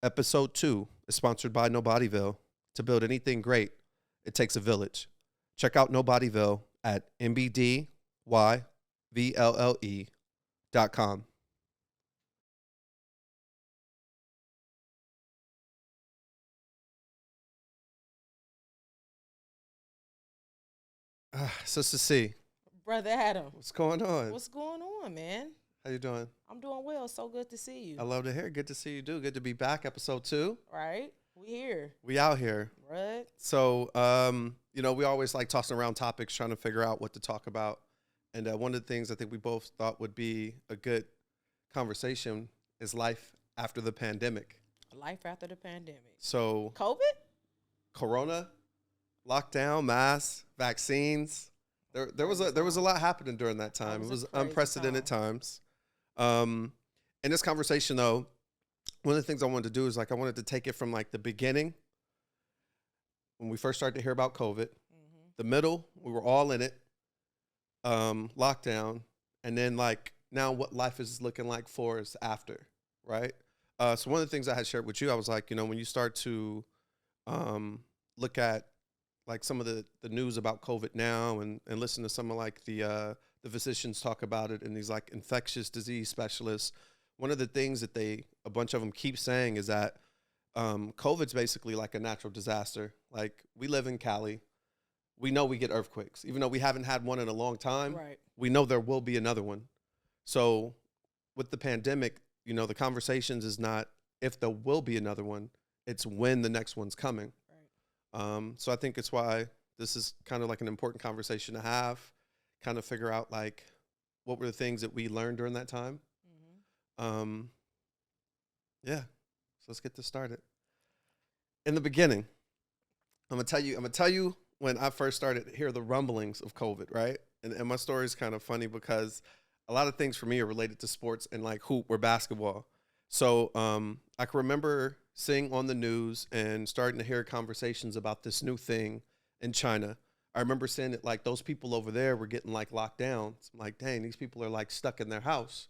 Episode 2 is sponsored by Nobodyville. To build anything great, it takes a village. Check out Nobodyville at mbdYVLLE.com. Sista Cee, Brother Adam, what's going on? what's going on, man? How you doing? I'm doing well. So good to see you. I love to hear. Good to see you, do. Good to be back. Episode 2. Right? We here, We out here. right? So, we always like tossing around topics, trying to figure out what to talk about. And one of the things I think we both thought would be a good conversation is life after the pandemic. Life after the pandemic. So, COVID? Corona, lockdown, masks, vaccines. There was a lot happening during that time. It was a was crazy unprecedented time. times. In this conversation, though, one of the things I wanted to do is I wanted to take it from the beginning when we first started to hear about COVID, the middle, we were all in it, lockdown, and then now what life is looking like for us after, right? So one of the things I had shared with you, I was like, when you start to look at some of the news about COVID now and listen to some of the physicians talk about it and these infectious disease specialists, one of the things that a bunch of them keep saying is that COVID's basically like a natural disaster. Like, we live in Cali. We know we get earthquakes. Even though we haven't had one in a long time, Right. we know there will be another one. So with the pandemic, the conversations is not if there will be another one, it's when the next one's coming. Right. So I think it's why this is kind of an important conversation to have, kind of figure out what were the things that we learned during that time. Um, yeah, so let's get this started. In the beginning, I'm gonna tell you when I first started to hear the rumblings of COVID, right? And my story is kind of funny because a lot of things for me are related to sports and hoop or basketball. So I can remember seeing on the news and starting to hear conversations about this new thing in China. I remember saying that those people over there were getting locked down. So I'm like, dang, these people are stuck in their house.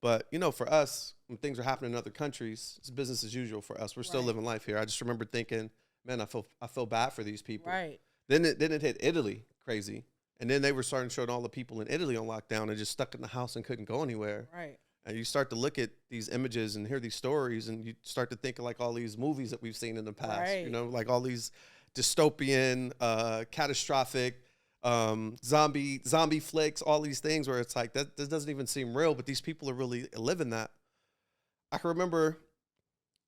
But, for us, when things are happening in other countries, it's business as usual for us. We're still Right. living life here. I just remember thinking, man, I feel bad for these people. Right. Then it hit Italy crazy. And then they were starting showing all the people in Italy on lockdown and just stuck in the house and couldn't go anywhere. Right. And you start to look at these images and hear these stories and you start to think of all these movies that we've seen in the past, Right. all these dystopian, catastrophic, zombie flicks, all these things where it's that doesn't even seem real, but these people are really living that. I can remember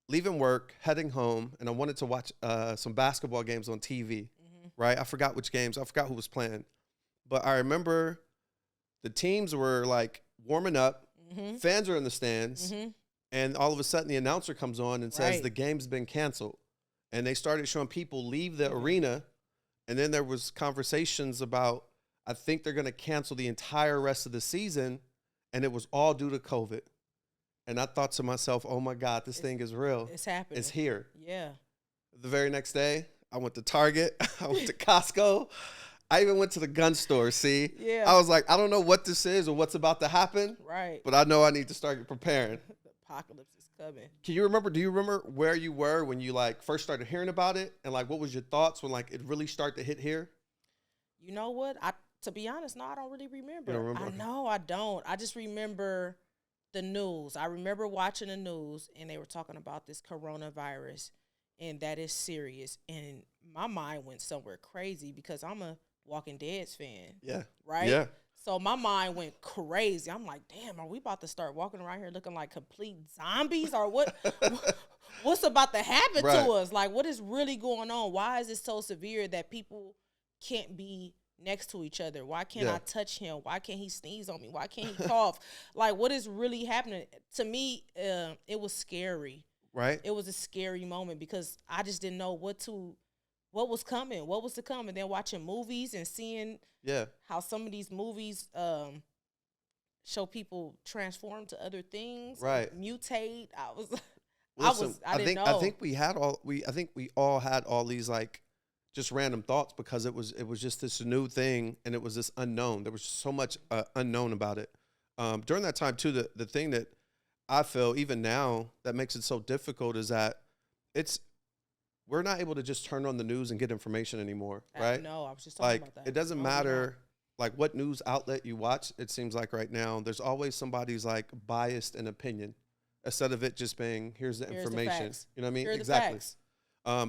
leaving work, heading home, and I wanted to watch some basketball games on TV, right? I forgot which games. I forgot who was playing. But I remember the teams were warming up, fans are in the stands, and all of a sudden the announcer comes on and says Right. the game's been canceled. And they started showing people leave the arena. And then there was conversations about, I think they're going to cancel the entire rest of the season. And it was all due to COVID. And I thought to myself, oh my God, this thing is real. It's happening. It's here. Yeah. The very next day, I went to Target. I went to Costco. I even went to the gun store, see? Yeah. I was like, I don't know what this is or what's about to happen, Right. but I know I need to start preparing. The apocalypse is coming. Do you remember where you were when you first started hearing about it? And what was your thoughts when it really started to hit here? You know what? To be honest, no, I don't really remember. You don't remember? I know I don't. I just remember the news. I remember watching the news and they were talking about this coronavirus and that is serious. And my mind went somewhere crazy because I'm a Walking Dead's fan. Yeah. Right? Yeah. So my mind went crazy. I'm like, damn, are we about to start walking around here looking like complete zombies or what? What's about to happen Right. to us? What is really going on? Why is it so severe that people can't be next to each other? Why can't I touch him? Why can't he sneeze on me? Why can't he cough? What is really happening? To me, it was scary. Right. It was a scary moment because I just didn't know what was coming, what was to come. And then watching movies and seeing how some of these movies show people transform to other things, right? Mutate. Listen, I didn't know. I think we all had all these just random thoughts because it was just this new thing and it was this unknown. There was so much unknown about it. During that time too, the thing that I feel even now that makes it so difficult is that we're not able to just turn on the news and get information anymore, right? No, I was just talking about that. It doesn't matter like what news outlet you watch. It seems like right now there's always somebody's like biased in opinion instead of it just being here's the information. You know what I mean? Exactly.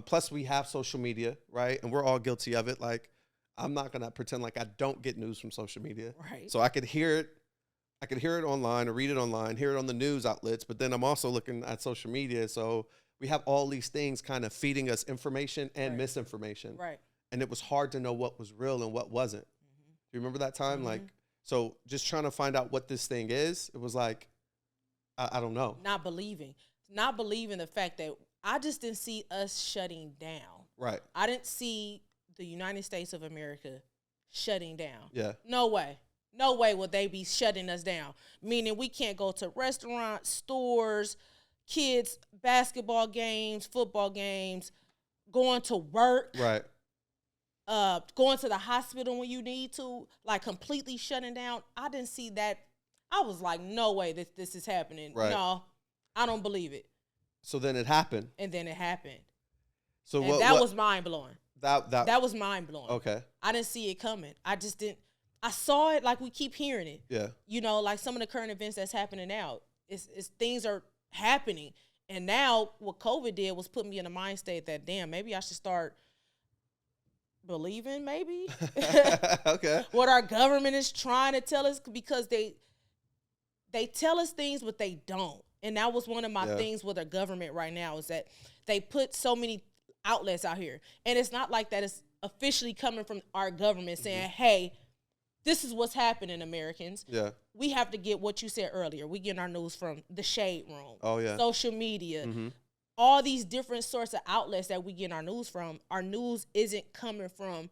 Plus we have social media, right? And we're all guilty of it. Like I'm not gonna pretend like I don't get news from social media. Right. So I could hear it online or read it online, hear it on the news outlets, but then I'm also looking at social media. So we have all these things kind of feeding us information and misinformation. Right. And it was hard to know what was real and what wasn't. Do you remember that time? Like, so just trying to find out what this thing is, it was like, I don't know. Not believing the fact that I just didn't see us shutting down. Right. I didn't see the United States of America shutting down. Yeah. No way. No way would they be shutting us down. Meaning we can't go to restaurants, stores, kids, basketball games, football games, going to work. Right. Going to the hospital when you need to, like completely shutting down. I didn't see that. I was like, no way that this is happening. Right. No, I don't believe it. So then it happened. And then it happened. So and that was mind blowing. That was mind blowing. Okay. I didn't see it coming. I just didn't. I saw it like we keep hearing it. Yeah. You know, like some of the current events that's happening now. It's things are happening. And now what COVID did was put me in a mind state that, damn, maybe I should start believing maybe. Okay. What our government is trying to tell us, because they tell us things, but they don't. And that was one of my things with our government right now is that they put so many outlets out here. And it's not like that it's officially coming from our government saying, hey, this is what's happening, Americans. Yeah. We have to get what you said earlier. We get our news from the Shade Room. Oh, yeah. Social media. All these different sorts of outlets that we get our news from. Our news isn't coming from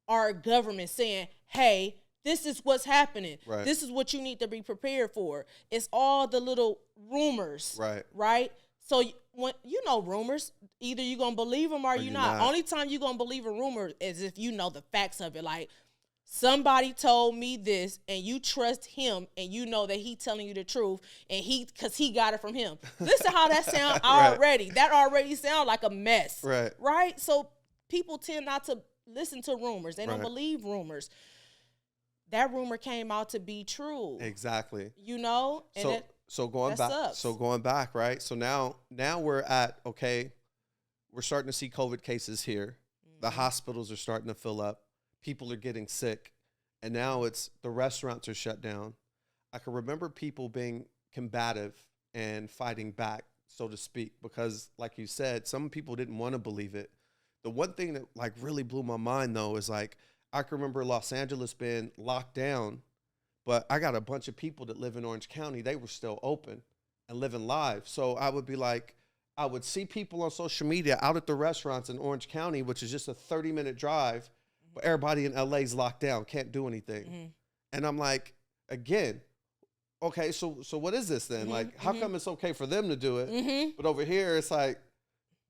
our government saying, hey, this is what's happening. Right. This is what you need to be prepared for. It's all the little rumors. Right. Right? So when you know rumors, either you're going to believe them or you're not. Only time you're going to believe a rumor is if you know the facts of it. Like, somebody told me this and you trust him and you know that he telling you the truth and because he got it from him. Listen how that sound already. That already sound like a mess. Right. Right? So people tend not to listen to rumors. They don't believe rumors. That rumor came out to be true. Exactly. You know? And so going back. sucks. So going back, right? So now we're at, okay, we're starting to see COVID cases here. The hospitals are starting to fill up. People are getting sick. And now it's the restaurants are shut down. I can remember people being combative and fighting back, so to speak, because like you said, some people didn't want to believe it. The one thing that like really blew my mind though is like, I can remember Los Angeles being locked down, but I got a bunch of people that live in Orange County. They were still open and living live. So I would be like, I would see people on social media out at the restaurants in Orange County, which is just a 30-minute drive, but everybody in LA is locked down, can't do anything. And I'm like, again, okay, so what is this then? Like, how come it's okay for them to do it, but over here it's like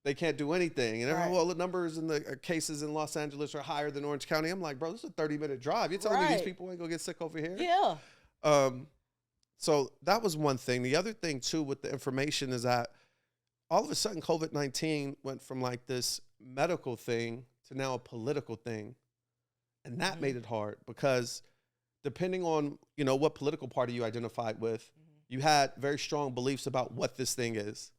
they can't do anything? And everyone, well, the numbers in the cases in Los Angeles are higher than Orange County. I'm like, bro, this is a 30-minute drive. You're telling me these people ain't gonna get sick over here? Yeah. So that was one thing. The other thing too with the information is that all of a sudden COVID-19 went from like this medical thing to now a political thing. And that made it hard because depending on, you know, what political party you identified with, you had very strong beliefs about what this thing is.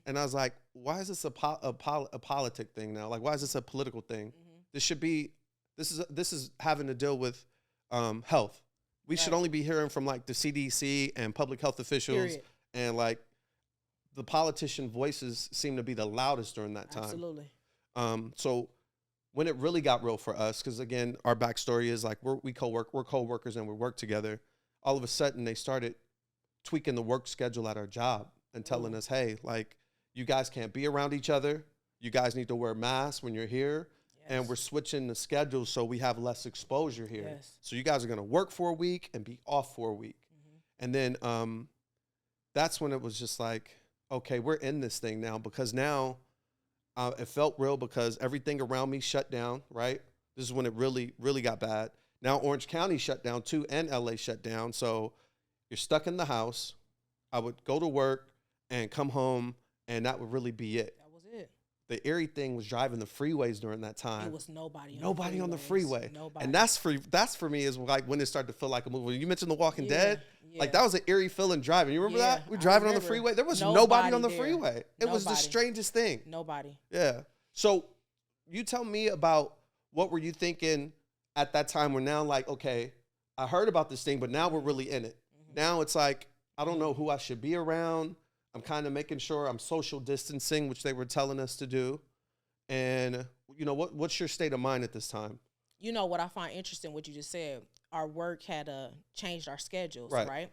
And I was like, why is this a politic thing now? Like, why is this a political thing? This is having to deal with health. We should only be hearing from like the CDC and public health officials. And like the politician voices seem to be the loudest during that time. Absolutely. So when it really got real for us, because again, our backstory is like we're co-workers and we work together. All of a sudden, they started tweaking the work schedule at our job and telling us, hey, like, you guys can't be around each other. You guys need to wear masks when you're here. And we're switching the schedule so we have less exposure here. So you guys are going to work for a week and be off for a week. And then that's when it was just like, okay, we're in this thing now, because now it felt real because everything around me shut down, right? This is when it really, really got bad. Now Orange County shut down too, and LA shut down. So you're stuck in the house. I would go to work and come home, and that would really be it. That was it. The eerie thing was driving the freeways during that time. It was nobody on the freeway. Nobody. And that's for me is like when it started to feel like a movie. When you mentioned The Walking Dead, yeah. like that was an eerie feeling driving. You remember that? We're driving on the freeway. There was nobody on the freeway. It was the strangest thing. Nobody. Yeah. So you tell me about what were you thinking at that time where now like, okay, I heard about this thing, but now we're really in it. Now it's like, I don't know who I should be around. I'm kind of making sure I'm social distancing, which they were telling us to do. And, you know, what's your state of mind at this time? You know, what I find interesting, what you just said, our work had changed our schedules, right?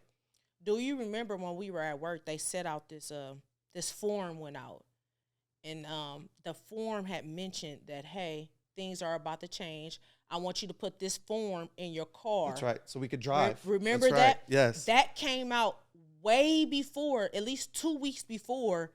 Do you remember when we were at work, they set out this form went out. And the form had mentioned that, hey, things are about to change. I want you to put this form in your car. That's right. So we could drive. Remember That's that? Right. Yes. That came out way before, at least 2 weeks before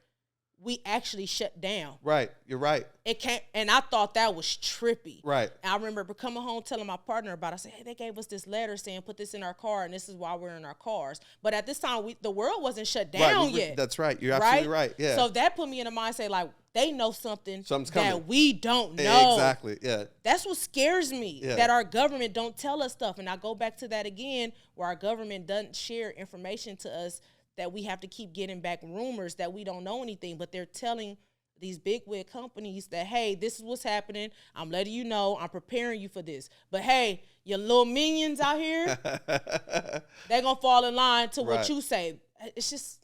we actually shut down. Right. You're right. It came, and I thought that was trippy. Right. And I remember coming home telling my partner about it. I said, hey, they gave us this letter saying put this in our car, and this is why we're in our cars. But at this time, the world wasn't shut down yet. That's right. You're absolutely right. Yeah. So that put me in the mindset like, they know something that we don't know. Exactly, yeah. That's what scares me, that our government don't tell us stuff. And I go back to that again, where our government doesn't share information to us, that we have to keep getting back rumors that we don't know anything, but they're telling these big wig companies that, hey, this is what's happening. I'm letting you know. I'm preparing you for this. But, hey, your little minions out here, they're going to fall in line to what you say. It's just,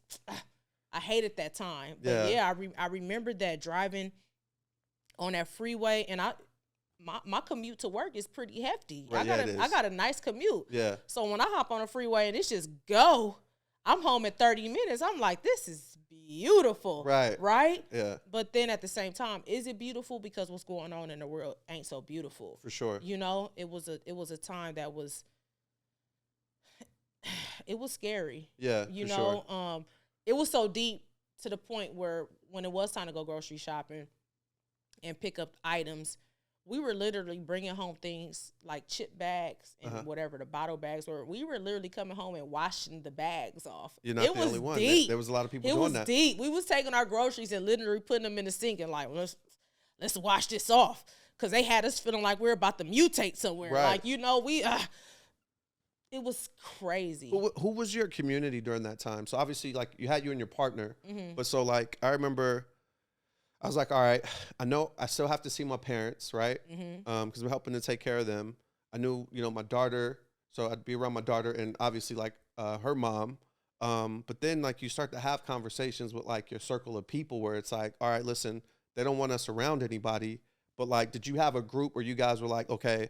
I hated that time. But, I remember that driving on that freeway, and my commute to work is pretty hefty. Right, I got a nice commute. Yeah. So when I hop on a freeway and it's just go, I'm home in 30 minutes. I'm like, this is beautiful. Right. Right? Yeah. But then at the same time, is it beautiful? Because what's going on in the world ain't so beautiful. For sure. You know, it was a time that was, it was scary. Yeah. You know, it was so deep to the point where when it was time to go grocery shopping and pick up items, we were literally bringing home things like chip bags and whatever, the bottle bags were. We were literally coming home and washing the bags off. You're not the only one. There was a lot of people doing that. It was deep. We was taking our groceries and literally putting them in the sink and like, let's wash this off. Because they had us feeling like we're about to mutate somewhere. Right. Like, you know, it was crazy. Who was your community during that time? So obviously, like, you had you and your partner. But so, like, I remember I was like, all right, I know I still have to see my parents, right? Because we're helping to take care of them. I knew, you know, my daughter, so I'd be around my daughter and obviously, like, her mom. But then, like, you start to have conversations with, like, your circle of people where it's like, all right, listen, they don't want us around anybody. But, like, did you have a group where you guys were like, okay,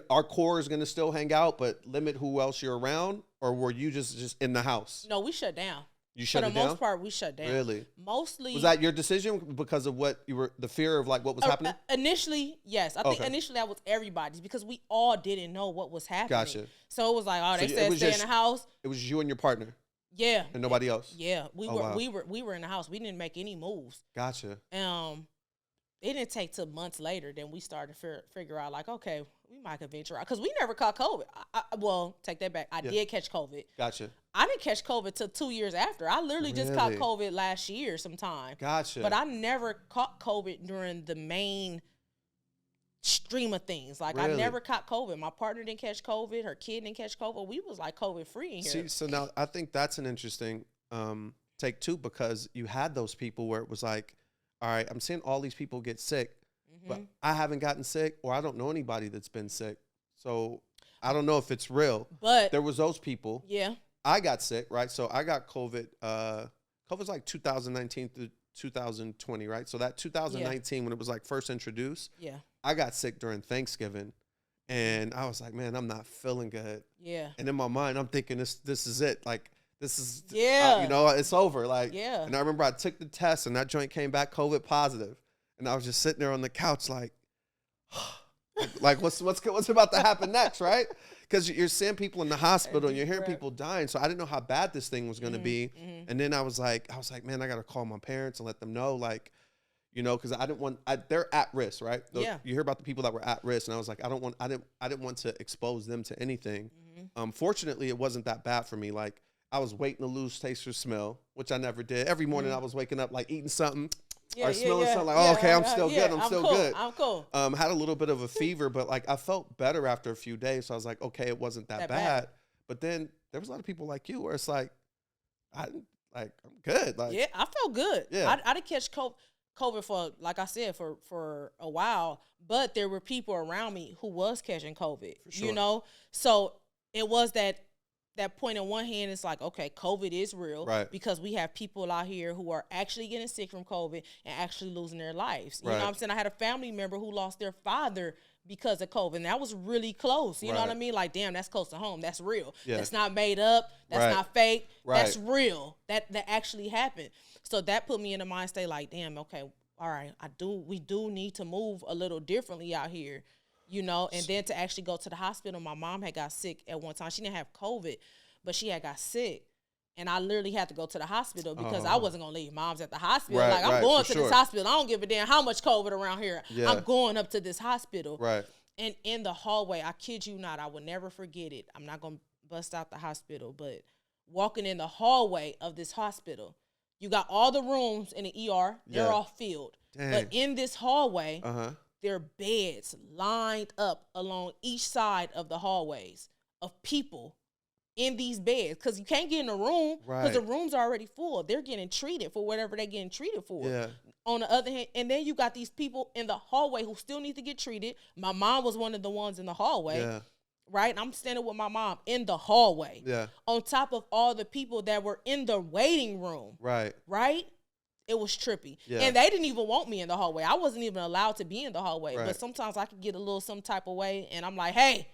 our core is gonna still hang out, but limit who else you're around? Or were you just in the house? No, we shut down. You shut it down? For the most part, we shut down. Really? Mostly. Was that your decision because of what you were, the fear of like what was happening? Initially, yes. I think initially that was everybody's because we all didn't know what was happening. Gotcha. So it was like, oh, they said stay in the house. It was you and your partner. Yeah. And nobody else. Yeah, we were in the house. We didn't make any moves. Gotcha. It didn't take till months later then we started to figure out like, okay, we might could venture out because we never caught COVID. Well, take that back. I did catch COVID. Gotcha. I didn't catch COVID till 2 years after. I literally just caught COVID last year sometime. Gotcha. But I never caught COVID during the main stream of things. Like, I never caught COVID. My partner didn't catch COVID. Her kid didn't catch COVID. We was like COVID free in here. See, so now I think that's an interesting take too, because you had those people where it was like, all right, I'm seeing all these people get sick, but I haven't gotten sick, or I don't know anybody that's been sick. So I don't know if it's real. But there was those people. Yeah. I got sick, right? So I got COVID. COVID's like 2019 through 2020, right? So that 2019, when it was like first introduced, I got sick during Thanksgiving. And I was like, man, I'm not feeling good. Yeah. And in my mind, I'm thinking this is it. Like, this is, you know, it's over. Like, and I remember I took the test and that joint came back COVID positive. And I was just sitting there on the couch like, like what's about to happen next, right? Because you're seeing people in the hospital and you're hearing people dying. So I didn't know how bad this thing was going to be. And then I was like, man, I got to call my parents and let them know, like, you know, because I didn't want, they're at risk, right? You hear about the people that were at risk, and I was like, I didn't want to expose them to anything. Fortunately, it wasn't that bad for me. Like, I was waiting to lose taste or smell, which I never did. Every morning I was waking up like eating something or smelling something like, oh, okay, I'm still good. I'm still good. I'm cool. Had a little bit of a fever, but like I felt better after a few days. So I was like, okay, it wasn't that bad. But then there was a lot of people like you where it's like, I'm good. Like, yeah, I felt good. Yeah. I didn't catch COVID for, like I said, for a while, but there were people around me who was catching COVID, sure. you know? So it was that point on one hand, it's like, okay, COVID is real, right, because we have people out here who are actually getting sick from COVID and actually losing their lives. You know what I'm saying? I had a family member who lost their father because of COVID, and that was really close. You know what I mean? Like, damn, that's close to home. That's real. Yeah. That's not made up. That's not fake. That's real. That actually happened. So that put me in a mind state like, damn, okay, all right, we do need to move a little differently out here. You know, and then to actually go to the hospital, my mom had got sick at one time. She didn't have COVID, but she had got sick. And I literally had to go to the hospital because I wasn't going to leave moms at the hospital. Like, I'm going to this hospital. I don't give a damn how much COVID around here. Yeah. I'm going up to this hospital. Right. And in the hallway, I kid you not, I will never forget it. I'm not going to bust out the hospital, but walking in the hallway of this hospital, you got all the rooms in the ER. They're all filled. Dang. But in this hallway, there are beds lined up along each side of the hallways of people in these beds, because you can't get in the room because the room's are already full. They're getting treated for whatever they're getting treated for. Yeah. On the other hand, and then you got these people in the hallway who still need to get treated. My mom was one of the ones in the hallway, right? And I'm standing with my mom in the hallway, on top of all the people that were in the waiting room, right? It was trippy. Yeah. And they didn't even want me in the hallway. I wasn't even allowed to be in the hallway. Right. But sometimes I could get a little some type of way, and I'm like, hey,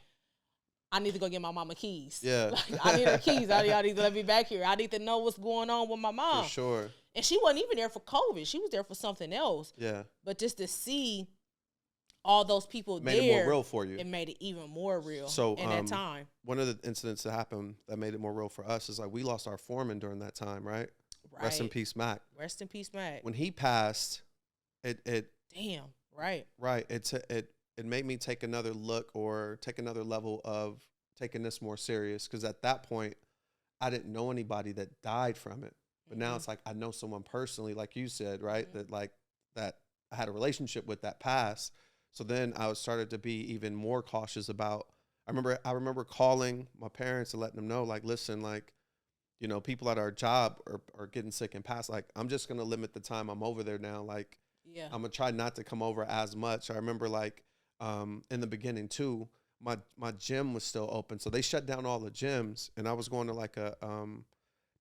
I need to go get my mama keys. Yeah. Like, I need her keys. I need to let me back here. I need to know what's going on with my mom. For sure. And she wasn't even there for COVID. She was there for something else. Yeah. But just to see all those people made it more real for you. It made it even more real in that time. One of the incidents that happened that made it more real for us is like we lost our foreman during that time, right? Rest in peace, Mac. Rest in peace, Mac. When he passed, it damn, right. It made me take another look or take another level of taking this more serious, because at that point, I didn't know anybody that died from it. But now it's like I know someone personally, like you said, right? That I had a relationship with that passed. So then I started to be even more cautious about. I remember calling my parents and letting them know, like, listen, like, you know, people at our job are getting sick and pass. Like, I'm just going to limit the time I'm over there now. Like, I'm going to try not to come over as much. I remember, like, in the beginning, too, my gym was still open. So they shut down all the gyms. And I was going to, like,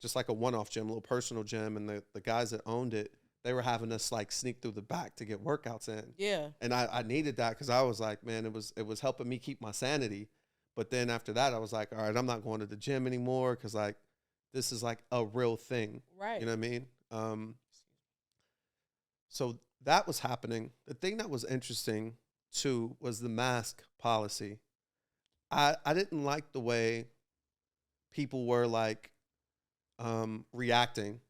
just like a one-off gym, a little personal gym. And the guys that owned it, they were having us, like, sneak through the back to get workouts in. Yeah. And I needed that because I was like, man, it was helping me keep my sanity. But then after that, I was like, all right, I'm not going to the gym anymore because, like, this is like a real thing. Right. You know what I mean? So that was happening. The thing that was interesting, too, was the mask policy. I didn't like the way people were, like, reacting.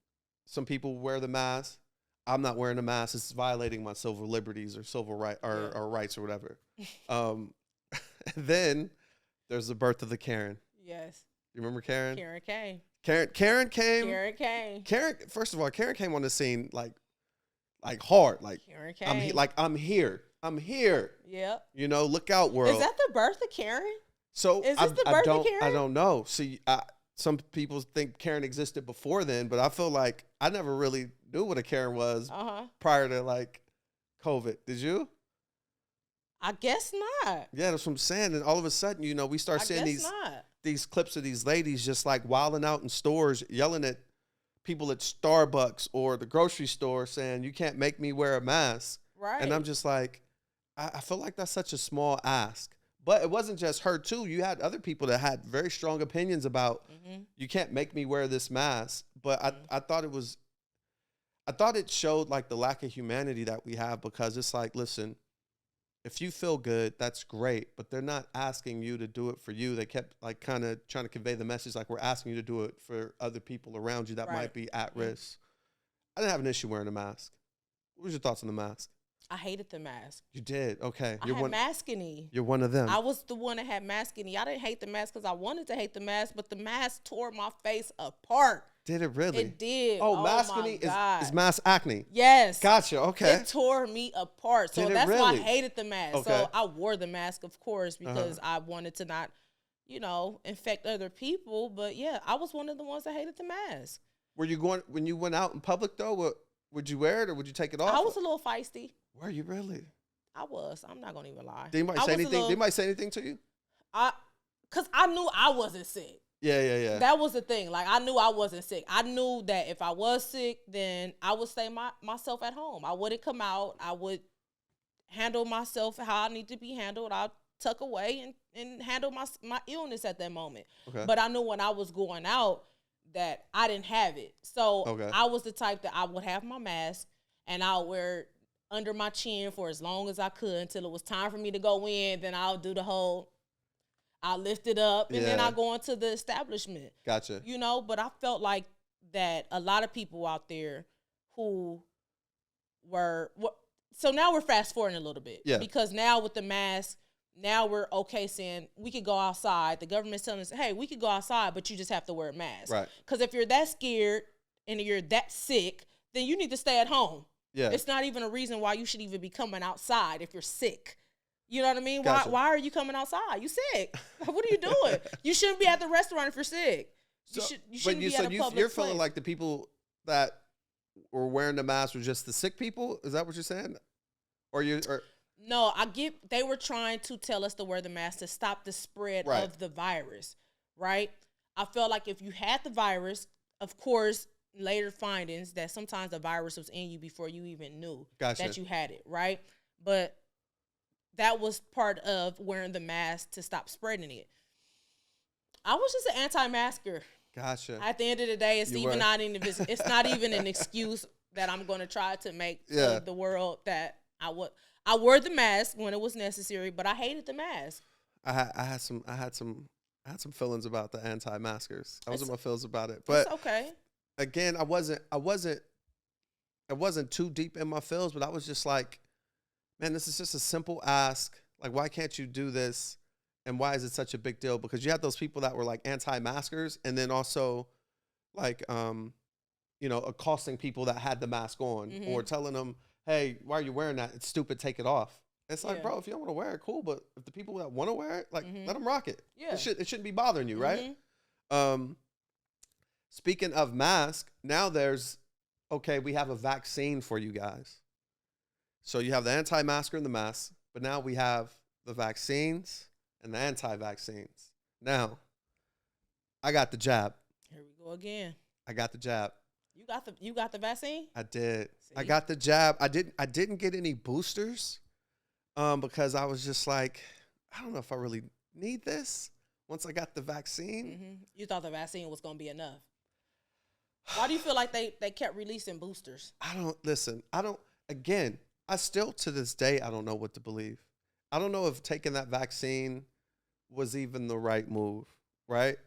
Some people wear the mask. I'm not wearing a mask. It's violating my civil liberties or civil right or rights or whatever. Then there's the birth of the Karen. Yes. You remember Karen? Karen came. Karen came. First of all, Karen came on the scene like hard. Like, Karen came. I'm here. Yep. You know, look out, world. Is that the birth of Karen? So is this the birth of Karen? I don't know. See, some people think Karen existed before then, but I feel like I never really knew what a Karen was prior to, like, COVID. Did you? I guess not. Yeah, that's what I'm saying. And all of a sudden, you know, we start seeing these clips of these ladies just, like, wilding out in stores, yelling at people at Starbucks or the grocery store saying, you can't make me wear a mask. Right. And I'm just like, I feel like that's such a small ask. But it wasn't just her, too. You had other people that had very strong opinions about, you can't make me wear this mask. But I thought it showed, like, the lack of humanity that we have, because it's like, listen, if you feel good, that's great, but they're not asking you to do it for you. They kept, like, kind of trying to convey the message, like, we're asking you to do it for other people around you that might be at risk. I didn't have an issue wearing a mask. What was your thoughts on the mask? I hated the mask. You did? Okay. I had maskini. You're one of them. I was the one that had maskini. I didn't hate the mask because I wanted to hate the mask, but the mask tore my face apart. Did it really? It did. Oh, maskini is mask acne. Yes. Gotcha. Okay. It tore me apart. So that's why I hated the mask. Okay. So I wore the mask, of course, because I wanted to not, infect other people. But yeah, I was one of the ones that hated the mask. Were you when you went out in public though? Would you wear it or would you take it off? I was a little feisty. Were you really? I was. I'm not gonna even lie. Did anybody say anything? Did anybody say anything to you? Cause I knew I wasn't sick. Yeah. That was the thing. Like, I knew I wasn't sick. I knew that if I was sick, then I would stay myself at home. I wouldn't come out. I would handle myself how I need to be handled. I'll tuck away and handle my illness at that moment. Okay. But I knew when I was going out that I didn't have it. So I was the type that I would have my mask and I'll wear it under my chin for as long as I could until it was time for me to go in. Then I'll do the whole... I'll lift it up, and then I'll go into the establishment. Gotcha. But I felt like that a lot of people out there who were... So now we're fast-forwarding a little bit. Yeah. Because now with the mask, now we're okay saying we could go outside. The government's telling us, hey, we could go outside, but you just have to wear a mask. Right. Because if you're that scared and you're that sick, then you need to stay at home. Yeah. It's not even a reason why you should even be coming outside if you're sick. You know what I mean? Gotcha. Why are you coming outside? You sick. What are you doing? You shouldn't be at the restaurant if you're sick. You shouldn't be at a public place. You're feeling like the people that were wearing the mask were just the sick people? Is that what you're saying? No, they were trying to tell us to wear the mask to stop the spread of the virus, right? I felt like if you had the virus, of course, later findings that sometimes the virus was in you before you even knew that you had it, right? But that was part of wearing the mask to stop spreading it. I was just an anti-masker. Gotcha. At the end of the day, it's not even an excuse that I'm going to try to make to the world that I wore the mask when it was necessary, but I hated the mask. I had some feelings about the anti-maskers. I wasn't my feelings about it, but it's okay. Again, I wasn't too deep in my feels, but I was just like, man, this is just a simple ask. Like, why can't you do this? And why is it such a big deal? Because you had those people that were like anti-maskers and then also like, accosting people that had the mask on or telling them, hey, why are you wearing that? It's stupid. Take it off. It's like, bro, if you don't want to wear it, cool. But if the people that want to wear it, like, let them rock it. Yeah. It shouldn't be bothering you, right? Speaking of mask, now we have a vaccine for you guys. So you have the anti-masker and the mask, but now we have the vaccines and the anti-vaccines. Now, I got the jab. Here we go again. I got the jab. You got the vaccine? I did. See? I got the jab. I didn't get any boosters because I was just like, I don't know if I really need this once I got the vaccine. You thought the vaccine was going to be enough. Why do you feel like they kept releasing boosters? Again, I still, to this day, I don't know what to believe. I don't know if taking that vaccine was even the right move, right?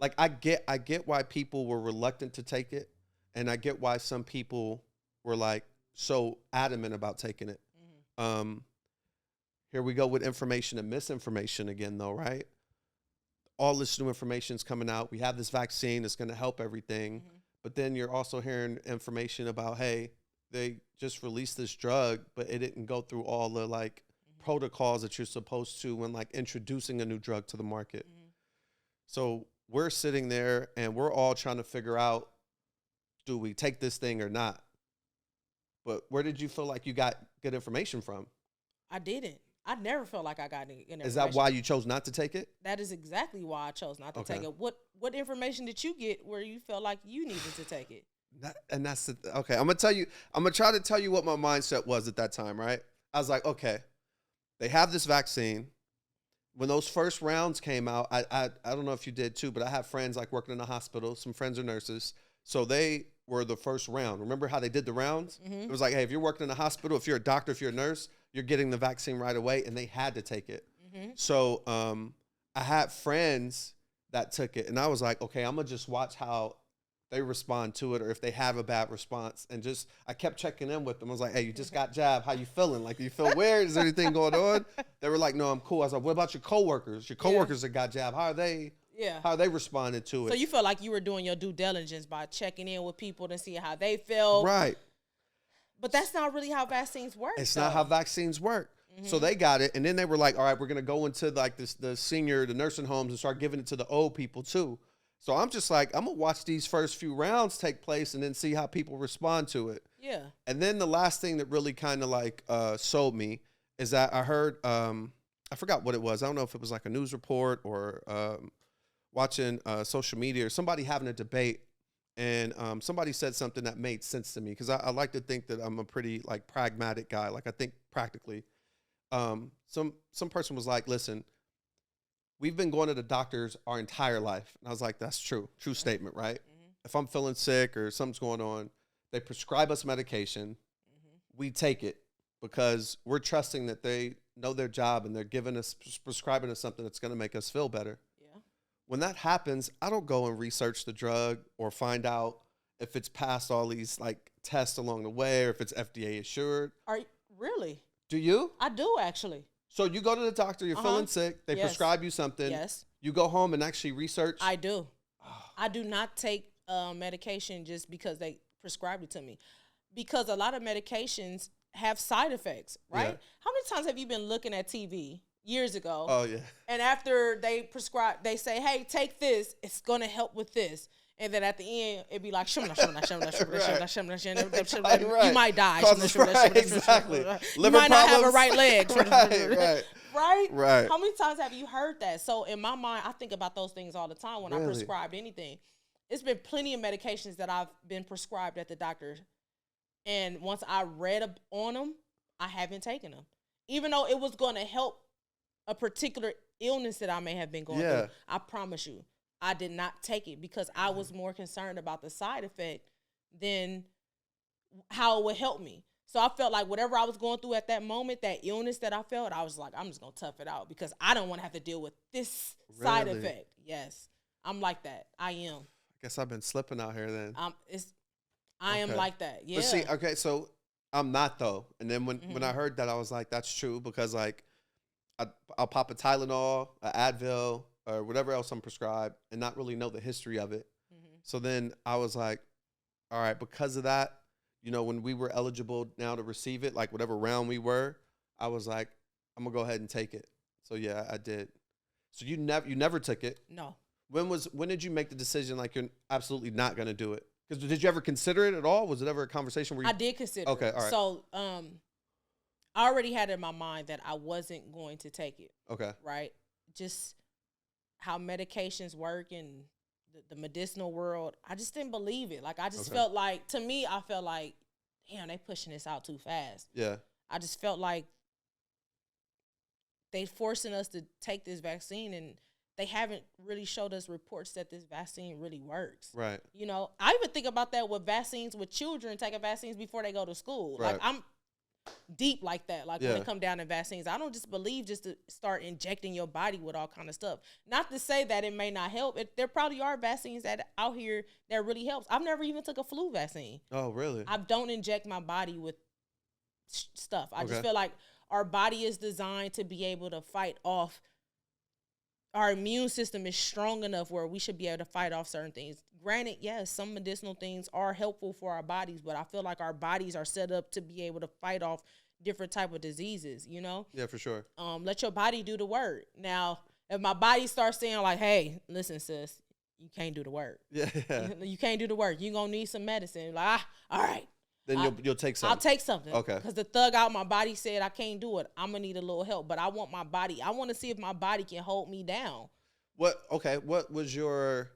Like, I get why people were reluctant to take it, and I get why some people were, like, so adamant about taking it. Here we go with information and misinformation again, though, right? All this new information is coming out. We have this vaccine. It's going to help everything. But then you're also hearing information about, hey, they just released this drug, but it didn't go through all the protocols that you're supposed to when introducing a new drug to the market. So we're sitting there and we're all trying to figure out, do we take this thing or not? But where did you feel like you got good information from? I didn't. I never felt like I got any information. Is that why you chose not to take it? That is exactly why I chose not to take it. What information did you get where you felt like you needed to take it? Okay. I'm gonna try to tell you what my mindset was at that time, right? I was like, okay, they have this vaccine. When those first rounds came out, I don't know if you did too, but I have friends working in the hospital. Some friends are nurses, so they were the first round. Remember how they did the rounds? It was like, hey, if you're working in a hospital, if you're a doctor, if you're a nurse, you're getting the vaccine right away, and they had to take it. So I had friends that took it, and I was like, okay, I'm gonna just watch how they respond to it, or if they have a bad response. And just, I kept checking in with them. I was like, hey, you just got jabbed. How you feeling? Like, do you feel weird? Is there anything going on? They were like, no, I'm cool. I was like, what about your coworkers? Your coworkers that got jabbed, how are they? Yeah. How they responded to it? So you felt like you were doing your due diligence by checking in with people to see how they felt. Right. But that's not really how vaccines work. It's not how vaccines work. So they got it, and then they were like, all right, we're going to go into like the nursing homes and start giving it to the old people too. So I'm just like, I'm going to watch these first few rounds take place and then see how people respond to it. Yeah. And then the last thing that really kind of like sold me is that I heard, I forgot what it was. I don't know if it was like a news report or watching social media or somebody having a debate. And somebody said something that made sense to me, because I like to think that I'm a pretty like pragmatic guy. Like, I think practically. Some person was like, listen, we've been going to the doctors our entire life. And I was like, that's true statement, right? If I'm feeling sick or something's going on, they prescribe us medication. We take it because we're trusting that they know their job and they're prescribing us something that's going to make us feel better. Yeah. When that happens, I don't go and research the drug or find out if it's passed all these like tests along the way or if it's FDA assured. Are you really? Do you? I do, actually. So you go to the doctor, you're feeling sick, they prescribe you something. Yes. You go home and actually research? I do. I do not take medication just because they prescribed it to me. Because a lot of medications have side effects, right? Yeah. How many times have you been looking at TV years ago? Oh, yeah. And after they say, hey, take this, it's going to help with this. And then at the end, it'd be like, you might die. Exactly. You might not have a right leg. Right? Right. How many times have you heard that? So in my mind, I think about those things all the time when I prescribed anything. It's been plenty of medications that I've been prescribed at the doctor. And once I read on them, I haven't taken them. Even though it was going to help a particular illness that I may have been going through. I promise you. I did not take it because I was more concerned about the side effect than how it would help me. So I felt like whatever I was going through at that moment, that illness that I felt, I was like, I'm just going to tough it out because I don't want to have to deal with this side effect. Yes. I'm like that. I am. I guess I've been slipping out here then. I am like that. Yeah. But see, okay, so I'm not though. And then when I heard that, I was like, that's true, because like I'll pop a Tylenol, an Advil, or whatever else I'm prescribed, and not really know the history of it. So then I was like, all right, because of that, you know, when we were eligible now to receive it, like whatever round we were, I was like, I'm gonna go ahead and take it. So yeah, I did. So you never took it? No. When did you make the decision like you're absolutely not gonna do it? Because did you ever consider it at all? Was it ever a conversation where you... I did consider it. Okay, all right. So I already had in my mind that I wasn't going to take it. Okay. Right? Just how medications work and the medicinal world, I just didn't believe it. Like, I just felt like, to me, I felt like, damn, they pushing this out too fast. Yeah. I just felt like they forcing us to take this vaccine, and they haven't really showed us reports that this vaccine really works. Right. You know, I even think about that with vaccines, with children taking vaccines before they go to school. Right. Like, I'm deep like that. Like, when it come down to vaccines, I don't just believe just to start injecting your body with all kind of stuff. Not to say that it may not help. There probably are vaccines that out here that really helps. I've never even took a flu vaccine. Oh, really? I don't inject my body with stuff. I just feel like our body is designed to be able to fight off. Our immune system is strong enough where we should be able to fight off certain things. Granted, yes, some medicinal things are helpful for our bodies, but I feel like our bodies are set up to be able to fight off different type of diseases, you know? Yeah, for sure. Let your body do the work. Now, if my body starts saying like, hey, listen, sis, you can't do the work. Yeah. You can't do the work. You're going to need some medicine. Like, all right. Then you'll take something. I'll take something. Okay. Because the thug out my body said I can't do it. I'm going to need a little help. But I want my body. I want to see if my body can hold me down. What was your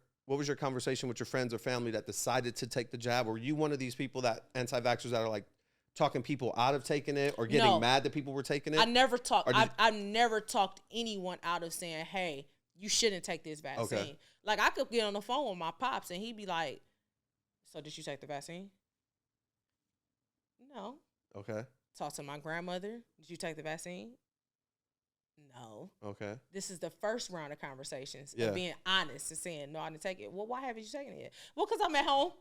conversation with your friends or family that decided to take the jab? Were you one of these people, that anti-vaxxers that are like talking people out of taking it or getting mad that people were taking it? I never talked. I never talked anyone out of saying, hey, you shouldn't take this vaccine. Okay. Like, I could get on the phone with my pops and he'd be like, so did you take the vaccine? No. Okay. Talk to my grandmother. Did you take the vaccine? no. Okay. This is the first round of conversations. Yeah. Of being honest and saying, no, I didn't take it. Well, why haven't you taken it yet? Well, because I'm at home.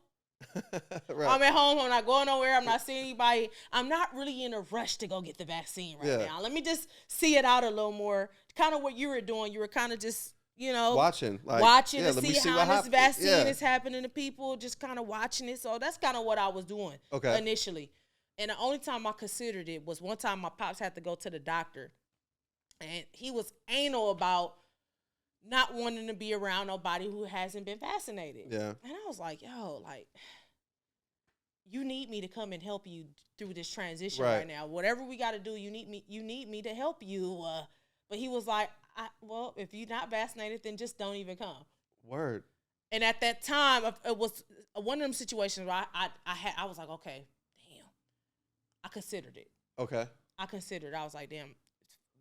Right. I'm at home. I'm not going nowhere. I'm not seeing anybody. I'm not really in a rush to go get the vaccine right now. Let me just see it out a little more. Kind of what you were doing. You were kind of just, watching to see how this vaccine is happening to people. Just kind of watching it. So that's kind of what I was doing initially. And the only time I considered it was one time my pops had to go to the doctor. And he was anal about not wanting to be around nobody who hasn't been vaccinated. Yeah. And I was like, yo, you need me to come and help you through this transition right now. Whatever we got to do, you need me to help you. But he was like, well, if you're not vaccinated, then just don't even come. Word. And at that time, it was one of them situations where I was like, okay, damn. I considered it. Okay. I was like, damn,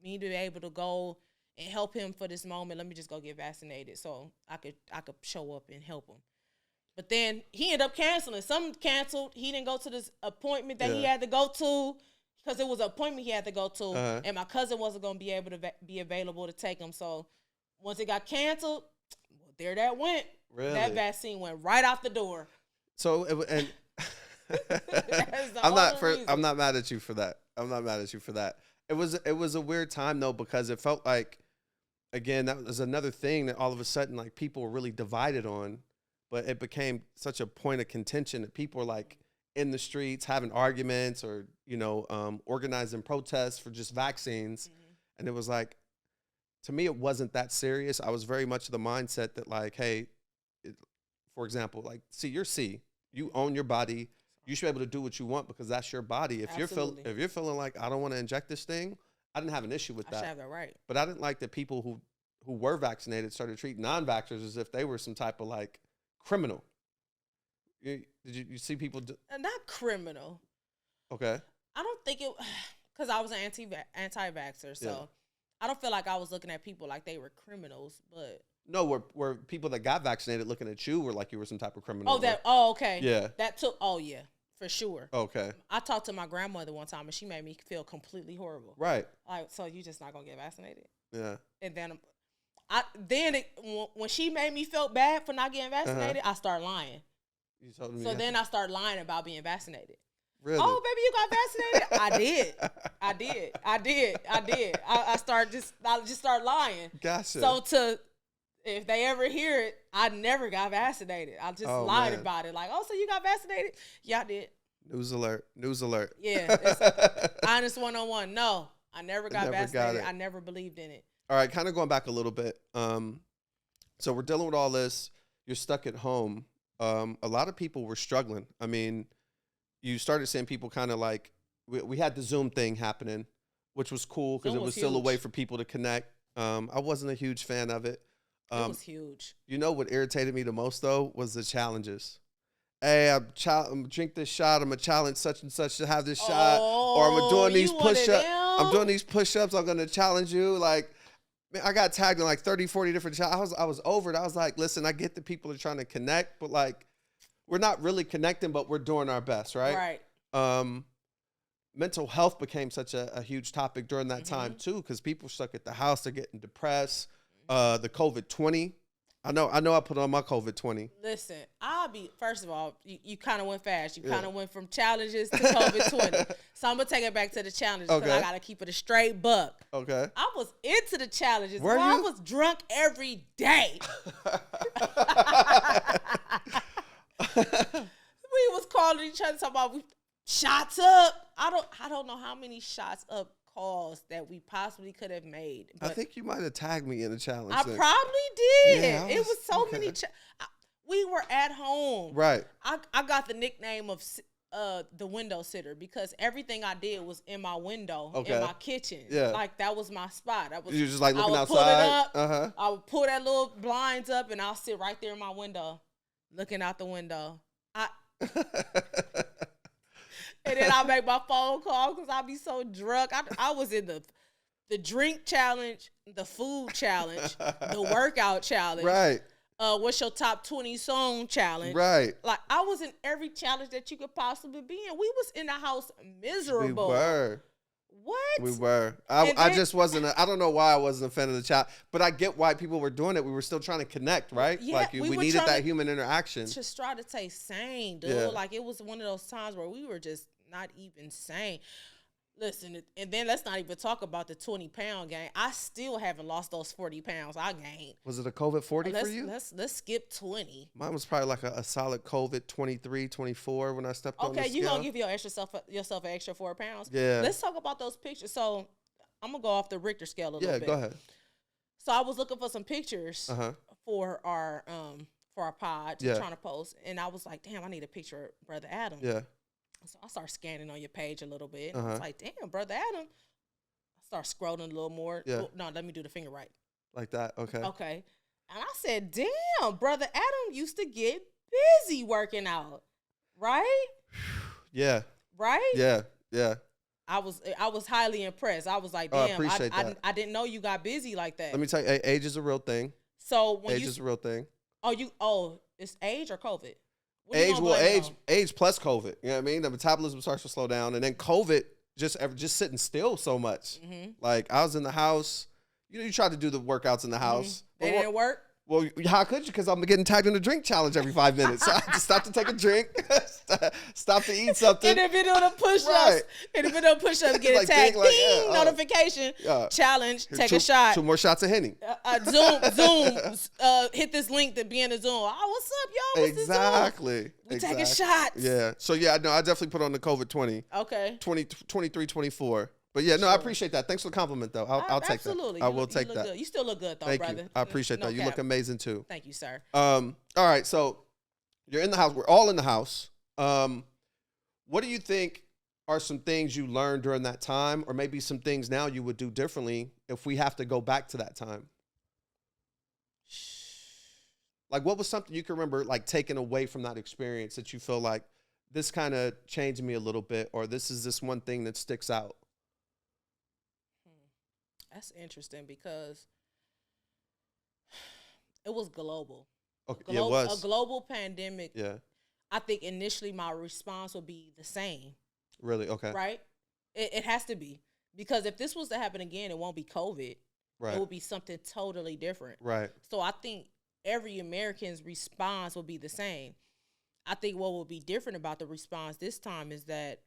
me to be able to go and help him for this moment, let me just go get vaccinated so I could show up and help him. But then he ended up canceling. Some canceled. He didn't go to this appointment that he had to go to because it was an appointment he had to go to, and my cousin wasn't going to be able to be available to take him. So once it got canceled, well, there that went. Really? That vaccine went right out the door. So I'm not mad at you for that. It was a weird time though, because it felt like, again, that was another thing that all of a sudden like people were really divided on, but it became such a point of contention that people were like in the streets having arguments or, organizing protests for just vaccines. Mm-hmm. And it was like, to me, it wasn't that serious. I was very much of the mindset that like, hey, for example, like, you're C, you own your body. You should be able to do what you want because that's your body. If you're feeling like I don't want to inject this thing, I didn't have an issue with that. I should have that right. But I didn't like that people who were vaccinated started treating non-vaxxers as if they were some type of like criminal. Did you see people not criminal? Okay. I don't think it, because I was an anti-vaxxer, so I don't feel like I was looking at people like they were criminals, but. No, were people that got vaccinated looking at you were like you were some type of criminal. Okay. Yeah. Yeah. For sure. Okay. I talked to my grandmother one time, and she made me feel completely horrible. Right. Like, so you just not gonna get vaccinated? Yeah. And then, when she made me feel bad for not getting vaccinated, I started lying. You told me. So then I started lying about being vaccinated. Really? Oh, baby, you got vaccinated? I did. I just started lying. Gotcha. So if they ever hear it, I never got vaccinated. I just lied about it. Like, so you got vaccinated? Yeah, I did. News alert. Yeah. It's honest one-on-one. No, I never got vaccinated. I never believed in it. All right, kind of going back a little bit. So we're dealing with all this. You're stuck at home. A lot of people were struggling. I mean, you started seeing people kind of like, we had the Zoom thing happening, which was cool because it was still a way for people to connect. I wasn't a huge fan of it. It was huge. You know what irritated me the most, though, was the challenges. Hey, I'm drink this shot. I'm going to challenge such and such to have this shot. Or I'm doing these push-ups. I'm doing these push-ups. I'm going to challenge you. Like, man, I got tagged in like 30, 40 different challenges. I was over it. I was like, listen, I get that people are trying to connect, but like, we're not really connecting, but we're doing our best, right? Right. Mental health became such a huge topic during that time, too, because people are stuck at the house. They're getting depressed. The COVID-20. I know I put on my COVID-20. Listen, first of all, you kind of went fast. You kind of went from challenges to COVID-20. So I'm going to take it back to the challenges because I got to keep it a straight buck. Okay. I was into the challenges. Were you? I was drunk every day. We was calling each other talking about shots up. I don't know how many shots up calls that we possibly could have made. I think you might have tagged me in the challenge. I probably did. Yeah, it was so many. We were at home. Right. I got the nickname of the window sitter because everything I did was in my window in my kitchen. Yeah. Like that was my spot. You were just like looking outside. Pull it up. I would pull that little blinds up and I'll sit right there in my window, looking out the window. And then I make my phone call because I be so drunk. I was in the drink challenge, the food challenge, the workout challenge. Right. What's your top 20 song challenge? Right. Like I was in every challenge that you could possibly be in. We was in the house miserable. We were. What? We were. I just wasn't. I don't know why I wasn't a fan of the child, but I get why people were doing it. We were still trying to connect, right? Yeah, like we needed that human interaction. Just try to stay sane, dude. Yeah. Like it was one of those times where we were just not even sane. Listen, and then let's not even talk about the 20-pound gain. I still haven't lost those 40 pounds I gained. Was it a COVID 40 for you? Let's skip 20. Mine was probably like a solid COVID 23, 24 when I stepped on the scale. Okay, you gonna give yourself an extra 4 pounds? Yeah. Let's talk about those pictures. So I'm gonna go off the Richter scale a little bit. Yeah, go ahead. So I was looking for some pictures for our pod, trying to post, and I was like, damn, I need a picture of Brother Adam. Yeah. So I started scanning on your page a little bit. And I was like, damn, Brother Adam. I started scrolling a little more. Yeah. Well, no, let me do the finger right. Like that. Okay. Okay. And I said, damn, Brother Adam used to get busy working out. Right? Yeah. Right? Yeah. Yeah. I was highly impressed. I was like, I damn, appreciate that. I didn't know you got busy like that. Let me tell you, age is a real thing. So when age is a real thing. It's age or COVID? Age plus COVID. You know what I mean? The metabolism starts to slow down, and then COVID just sitting still so much. Mm-hmm. Like I was in the house. You tried to do the workouts in the house. They didn't work. Well, how could you? Because I'm getting tagged in a drink challenge every 5 minutes. So I had to stop to take a drink, stop to eat something. And if it on a push-ups, get like a tag, ding, like, notification, challenge, take a shot. 2 more shots of Henny. Zoom, hit this link to be in the Zoom. Oh, what's up, y'all? What's exactly. We taking shots. Yeah. So, yeah, no, I definitely put on the COVID 20. Okay. 23, 24. But, yeah, no, I appreciate that. Thanks for the compliment, though. I'll take that. Absolutely. I will take that. Good. You still look good, though, Thank brother. you. I appreciate that. You look amazing, too. Thank you, sir. All right. So, you're in the house. We're all in the house. What do you think are some things you learned during that time, or maybe some things now you would do differently if we have to go back to that time? Like, what was something you can remember, like, taking away from that experience that you feel like this kind of changed me a little bit, or this is this one thing that sticks out? That's interesting because it was global. Okay, it was a global pandemic. Yeah. I think initially my response would be the same. Really? Okay. Right? It has to be. Because if this was to happen again, it won't be COVID. Right. It will be something totally different. Right. So I think every American's response will be the same. I think what will be different about the response this time is that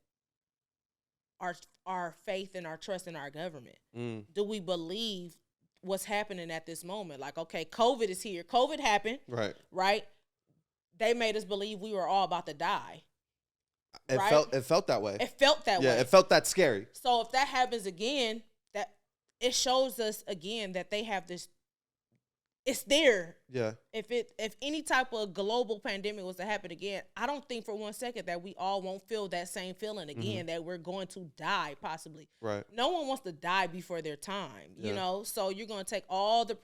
our faith and our trust in our government. Do we believe what's happening at this moment? Like, okay, COVID is here. COVID happened. Right. Right? They made us believe we were all about to die. It felt that way. It felt that way. Yeah, it felt that scary. So if that happens again, that it shows us again that they have this. It's there. Yeah. If any type of global pandemic was to happen again, I don't think for 1 second that we all won't feel that same feeling again, that we're going to die possibly. Right. No one wants to die before their time, you know? So you're going to take all the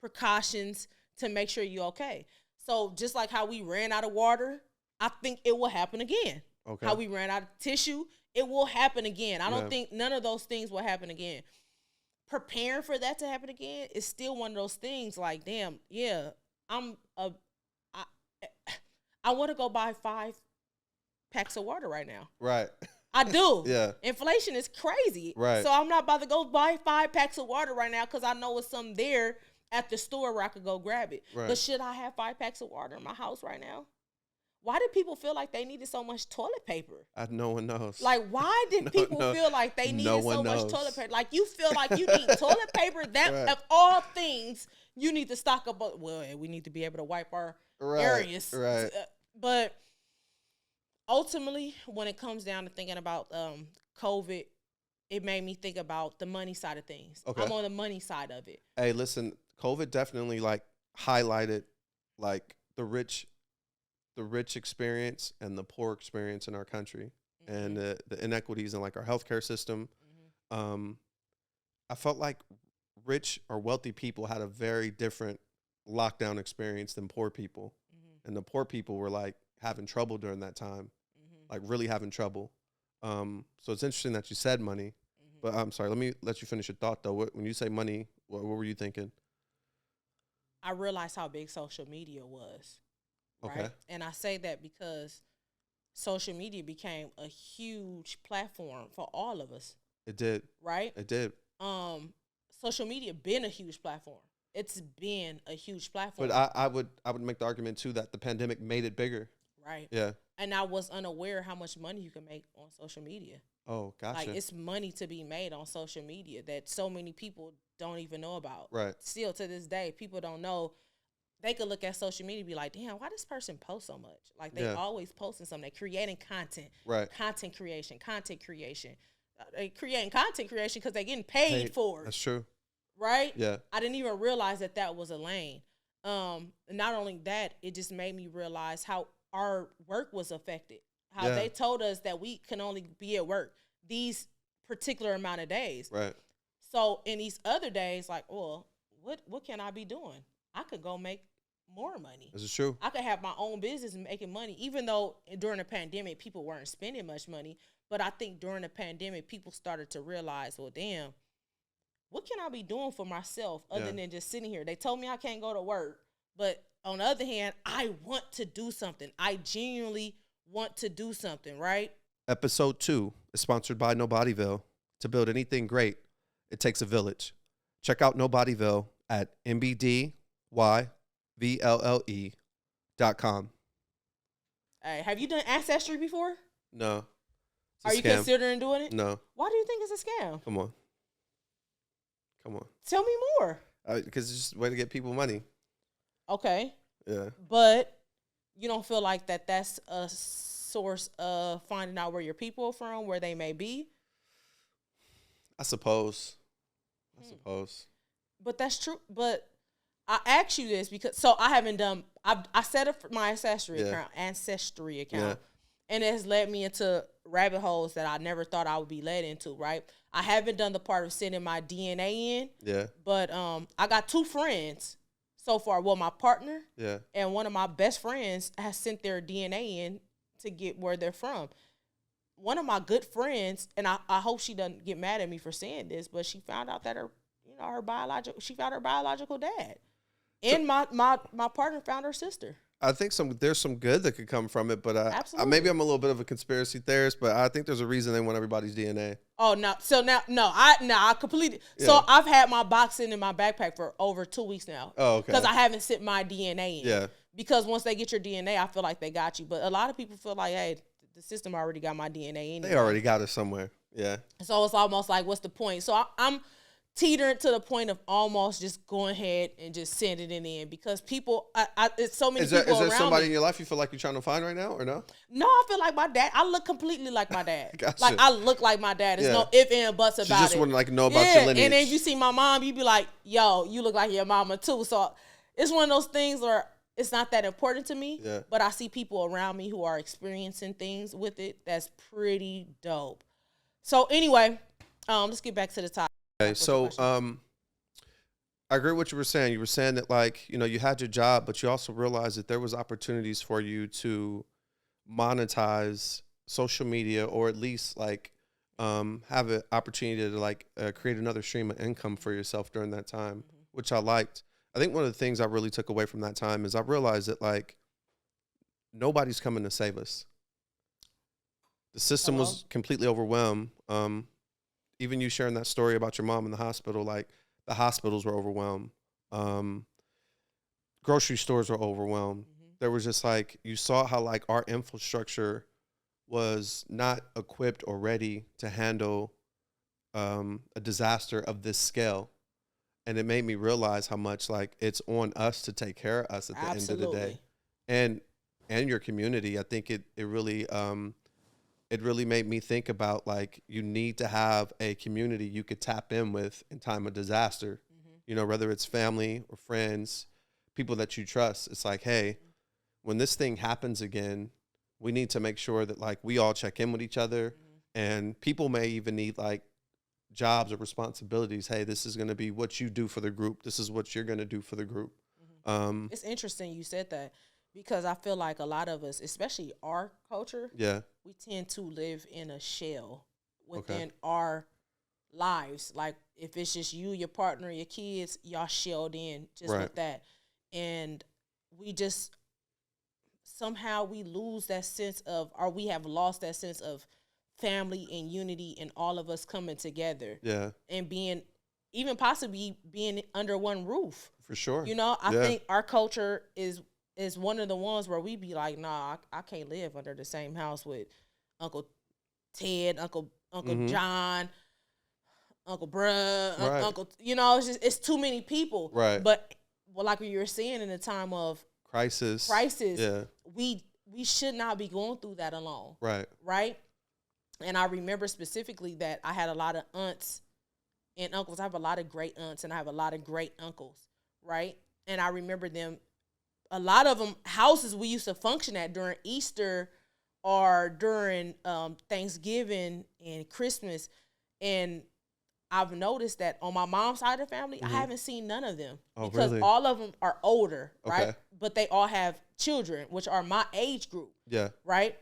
precautions to make sure you're okay. So just like how we ran out of water, I think it will happen again. Okay. How we ran out of tissue, it will happen again. I don't think none of those things will happen again. Preparing for that to happen again is still one of those things like, damn, yeah, I want to go buy 5 packs of water right now. Right. I do. Yeah. Inflation is crazy. Right. So I'm not about to go buy 5 packs of water right now because I know it's some there at the store where I could go grab it. Right. But should I have 5 packs of water in my house right now? Why did people feel like they needed so much toilet paper? No one knows. Like, why did people feel like they needed so much toilet paper? Like, you feel like you need toilet paper. That of all things, you need to stock up. Well, we need to be able to wipe our areas. Right. But ultimately, when it comes down to thinking about COVID, it made me think about the money side of things. Okay. I'm on the money side of it. Hey, listen, COVID definitely like highlighted like the rich experience and the poor experience in our country, and the inequities in like our healthcare system. I felt like rich or wealthy people had a very different lockdown experience than poor people. And the poor people were like having trouble during that time, like really having trouble. So it's interesting that you said money, but I'm sorry, let me let you finish your thought though. When you say money, what were you thinking? I realized how big social media was. Okay. Right? And I say that because social media became a huge platform for all of us. It did. Right? It did. Social media been a huge platform. It's been a huge platform. But I would make the argument too that the pandemic made it bigger. Right. Yeah. And I was unaware how much money you can make on social media. Oh, gotcha. Like, it's money to be made on social media that so many people don't even know about. Right. Still to this day, people don't know. They could look at social media and be like, damn, why this person post so much? Like, they always posting something. They're creating content. Right. Content creation. They creating content creation because they're getting paid for it. That's true. Right? Yeah. I didn't even realize that was a lane. Not only that, it just made me realize how our work was affected. How they told us that we can only be at work these particular amount of days. Right. So in these other days, like, well, what can I be doing? I could go make more money. This is true. I could have my own business and making money, even though during the pandemic, people weren't spending much money. But I think during the pandemic, people started to realize, well, damn, what can I be doing for myself other than just sitting here? They told me I can't go to work. But on the other hand, I want to do something. I genuinely want to do something, right? Episode 2 is sponsored by Nobodyville. To build anything great, it takes a village. Check out Nobodyville at nbdyvlle.com. Hey, have you done Ancestry before? No. Are you considering doing it? No. Why do you think it's a scam? Come on. Tell me more. Because it's just a way to get people money. Okay. Yeah. But you don't feel like that's a source of finding out where your people are from, where they may be? I suppose. But that's true. But I asked you this because, so I haven't done, I set up my ancestry account, and it has led me into rabbit holes that I never thought I would be led into, right? I haven't done the part of sending my DNA in. Yeah. But I got 2 friends so far. Well, my partner and one of my best friends has sent their DNA in to get where they're from. One of my good friends, and I hope she doesn't get mad at me for saying this, but she found out that she found her biological dad. And my partner found her sister. I think there's some good that could come from it, but maybe I'm a little bit of a conspiracy theorist, but I think there's a reason they want everybody's DNA. Oh, no. So I completely. Yeah. So I've had my box in my backpack for over 2 weeks now. Oh, okay. Because I haven't sent my DNA in. Yeah. Because once they get your DNA, I feel like they got you. But a lot of people feel like, hey, the system already got my DNA in. They already got it somewhere. Yeah. So it's almost like, what's the point? So I'm teetering to the point of almost just going ahead and just sending it in because people, it's so many people around me. Is there somebody in your life you feel like you're trying to find right now or no? No, I feel like my dad. I look completely like my dad. Gotcha. Like, I look like my dad. There's no ifs and buts about it. You just want to know about your lineage. And then you see my mom, you be like, yo, you look like your mama too. So it's one of those things where it's not that important to me, but I see people around me who are experiencing things with it. That's pretty dope. So anyway, let's get back to the topic. Okay, so I agree with what you were saying. You were saying that, like, you had your job, but you also realized that there was opportunities for you to monetize social media, or at least like have an opportunity to create another stream of income for yourself during that time, which I liked. I think one of the things I really took away from that time is I realized that, like, nobody's coming to save us. The system was completely overwhelmed. Even you sharing that story about your mom in the hospital, like, the hospitals were overwhelmed. Grocery stores were overwhelmed. There was just, like, you saw how, like, our infrastructure was not equipped or ready to handle a disaster of this scale. And it made me realize how much, like, it's on us to take care of us at the end of the day. And your community. I think it really made me think about, like, you need to have a community you could tap in with in time of disaster. Whether it's family or friends, people that you trust. It's like, hey, when this thing happens again, we need to make sure that, like, we all check in with each other. And people may even need, like, jobs or responsibilities. Hey, this is going to be what you do for the group. This is what you're going to do for the group. It's interesting you said that, because I feel like a lot of us, especially our culture, we tend to live in a shell within our lives. Like, if it's just you, your partner, your kids, y'all shelled in just with that. And we just, somehow we lose that sense of, or we have lost that sense of family and unity and all of us coming together. Yeah. And being, even possibly being under one roof. For sure. You know, I think our culture is one of the ones where we be like, nah, I can't live under the same house with Uncle Ted, Uncle John, Uncle Bruh, Uncle, you know, it's too many people. Right. But like you were saying, in a time of crisis, yeah, we should not be going through that alone. Right. And I remember specifically that I had a lot of aunts and uncles. I have a lot of great aunts and I have a lot of great uncles, right? And I remember them, a lot of them, houses we used to function at during Easter or during Thanksgiving and Christmas. And I've noticed that on my mom's side of the family, I haven't seen none of them. Because all of them are older, right? But they all have children, which are my age group. Yeah. Right?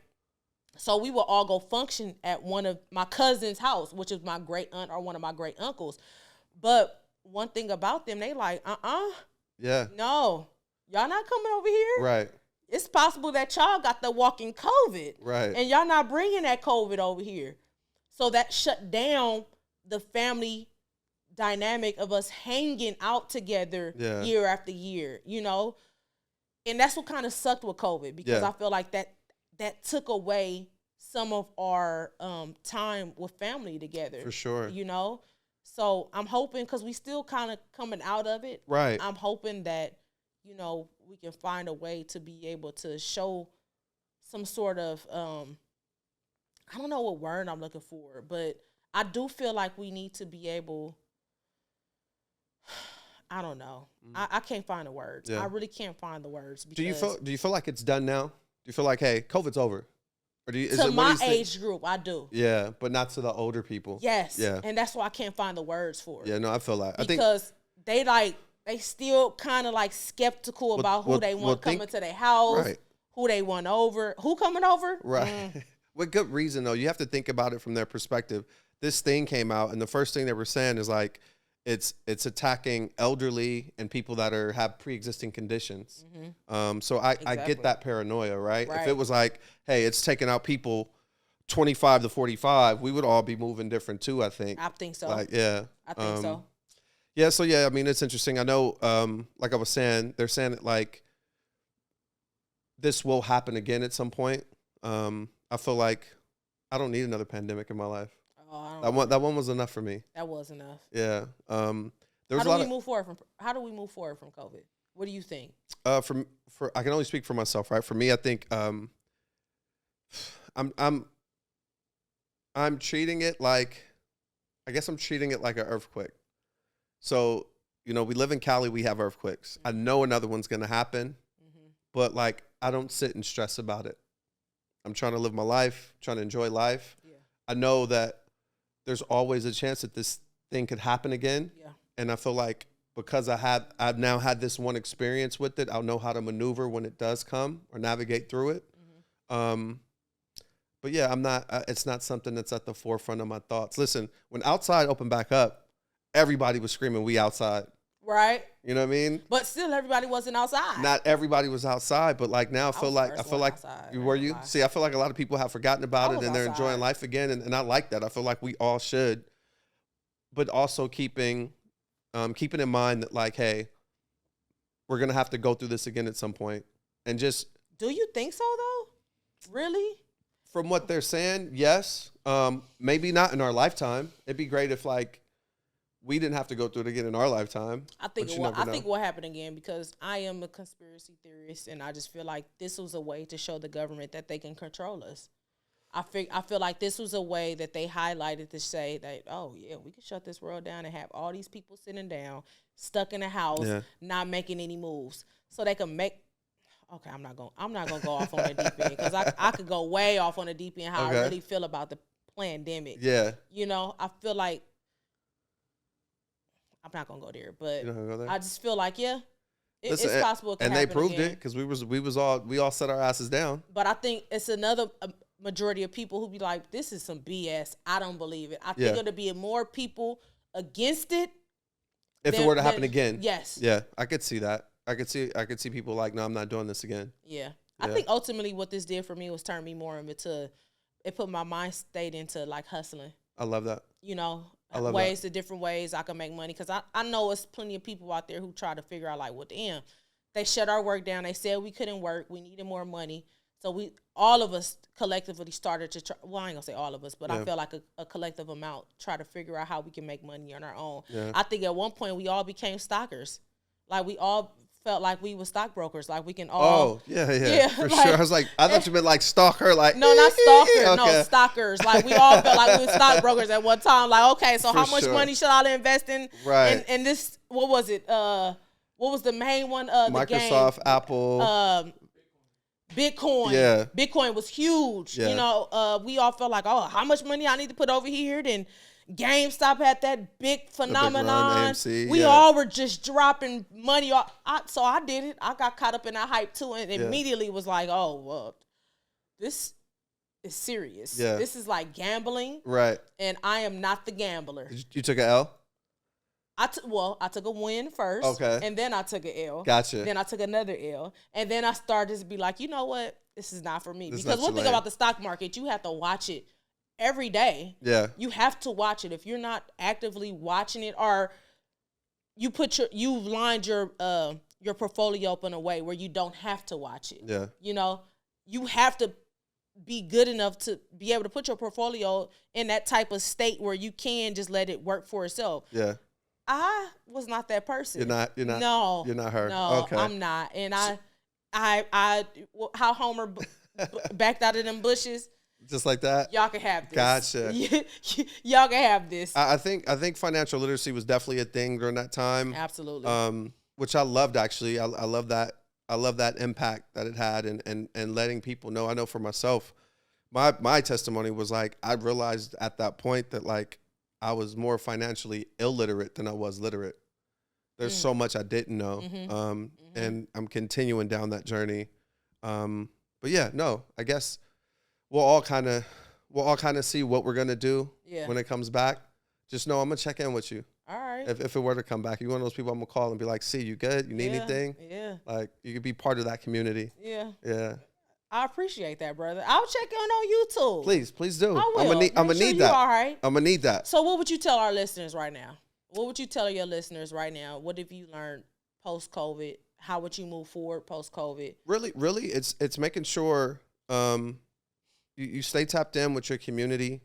So we will all go function at one of my cousin's house, which is my great aunt or one of my great uncles. But one thing about them, they like, yeah, no, y'all not coming over here. Right. It's possible that y'all got the walking COVID. Right. And y'all not bringing that COVID over here. So that shut down the family dynamic of us hanging out together year after year, you know? And that's what kind of sucked with COVID, because I feel like that took away some of our time with family together. For sure. You know? So I'm hoping, because we still kind of coming out of it. Right. I'm hoping that, you know, we can find a way to be able to show some sort of, I don't know what word I'm looking for, but I do feel like we need to be able, I don't know. I can't find the words. I really can't find the words. Do you feel like it's done now? Do you feel like, hey, COVID's over? Or to my age group, I do. Yeah, but not to the older people. Yes. Yeah. And that's why I can't find the words for it. Yeah, no, I feel that. Because they still kind of like skeptical about who they want coming to their house, who they want over, who coming over. Right. With good reason, though. You have to think about it from their perspective. This thing came out, and the first thing they were saying is like, it's attacking elderly and people that have pre-existing conditions. So I get that paranoia, right? If it was like, hey, it's taking out people 25 to 45, we would all be moving different too, I think. I think so. Like, yeah. I think so. Yeah, so yeah, I mean, it's interesting. I know, like I was saying, they're saying it like this will happen again at some point. I feel like I don't need another pandemic in my life. That one was enough for me. That was enough. Yeah. How do we move forward from COVID? What do you think? I can only speak for myself, right? For me, I think I'm treating it like, I guess I'm treating it like an earthquake. So, you know, we live in Cali, we have earthquakes. I know another one's gonna happen, but like I don't sit and stress about it. I'm trying to live my life, trying to enjoy life. Yeah. I know that there's always a chance that this thing could happen again. Yeah. And I feel like because I've now had this one experience with it, I'll know how to maneuver when it does come or navigate through it. But yeah, it's not something that's at the forefront of my thoughts. Listen, when outside opened back up, everybody was screaming, we outside. Right. You know what I mean? But still everybody wasn't outside. Not everybody was outside, but like now I feel like were you? See, I feel like a lot of people have forgotten about it and they're enjoying life again, and I like that. I feel like we all should. But also keeping in mind that like, hey, we're gonna have to go through this again at some point. And just, do you think so though? Really? From what they're saying, yes. Maybe not in our lifetime. It'd be great if like we didn't have to go through it again in our lifetime. I think it will happen again, because I am a conspiracy theorist, and I just feel like this was a way to show the government that they can control us. I feel like this was a way that they highlighted to say that, oh yeah, we can shut this world down and have all these people sitting down, stuck in a house, not making any moves, so they can make. Okay, I'm not gonna go off on the deep end, because I could go way off on the deep end how I really feel about the pandemic. Yeah, you know, I feel like. I'm not gonna go there, but I just feel like it's possible. It can happen, they proved it, because we all set our asses down. But I think it's another majority of people who be like, "This is some BS. I don't believe it." I think it'll be more people against it if it were to happen again. Yes. Yeah, I could see that. I could see people like, "No, I'm not doing this again." Yeah. I think ultimately what this did for me was turn me more into it put my mind state into like hustling. I love that. You know, I love ways that. to different ways I can make money. Because I know it's plenty of people out there who try to figure out like, well, damn, they shut our work down. They said we couldn't work. We needed more money. So all of us collectively started to try. Well, I ain't gonna say all of us, but I feel like a collective amount try to figure out how we can make money on our own. Yeah. I think at one point we all became stockers. Like we all felt like we were stockbrokers. Like we can all. Oh, yeah, for like, sure. I was like, I thought you meant like stalker. Like no, not stalker. Okay. No, stalkers. Like we all felt like we were stockbrokers at one time. Like, okay, so how much money should I invest in? Right. And this, what was it? What was the main one? Microsoft, Apple. Bitcoin. Yeah. Bitcoin was huge. Yeah. You know, we all felt like, oh, how much money I need to put over here? Then GameStop had that big phenomenon. AMC, we all were just dropping money. So I did it. I got caught up in that hype too, and immediately was like, oh, well, this is serious. Yeah. This is like gambling. Right. And I am not the gambler. You took an L? I took a win first. Okay. And then I took an L. Gotcha. Then I took another L. And then I started to be like, you know what? This is not for me. Because one thing about the stock market, you have to watch it every day. Yeah. You have to watch it. If you're not actively watching it, or you've lined your portfolio up in a way where you don't have to watch it. Yeah. You know, you have to be good enough to be able to put your portfolio in that type of state where you can just let it work for itself. Yeah. I was not that person. You're not. No. You're not her. No, okay. I'm not. And how Homer backed out of them bushes. Just like that. Y'all can have this. Gotcha. Y'all can have this. I think financial literacy was definitely a thing during that time. Absolutely. Which I loved actually. I love that. I love that impact that it had and letting people know. I know for myself, my testimony was like I realized at that point that like I was more financially illiterate than I was literate. There's so much I didn't know. Mm-hmm. And I'm continuing down that journey. But yeah, no, I guess we'll all kind of see what we're going to do when it comes back. Just know I'm going to check in with you. All right. If it were to come back, you're one of those people I'm going to call and be like, "See, you good? You need anything?" Yeah. Like you could be part of that community. Yeah. Yeah. I appreciate that, brother. I'll check in on YouTube. Please do. I will. I'm gonna need that. All right. I'm gonna need that. So what would you tell our listeners right now? What would you tell your listeners right now? What have you learned post-COVID? How would you move forward post-COVID? Really, it's making sure you stay tapped in with your community,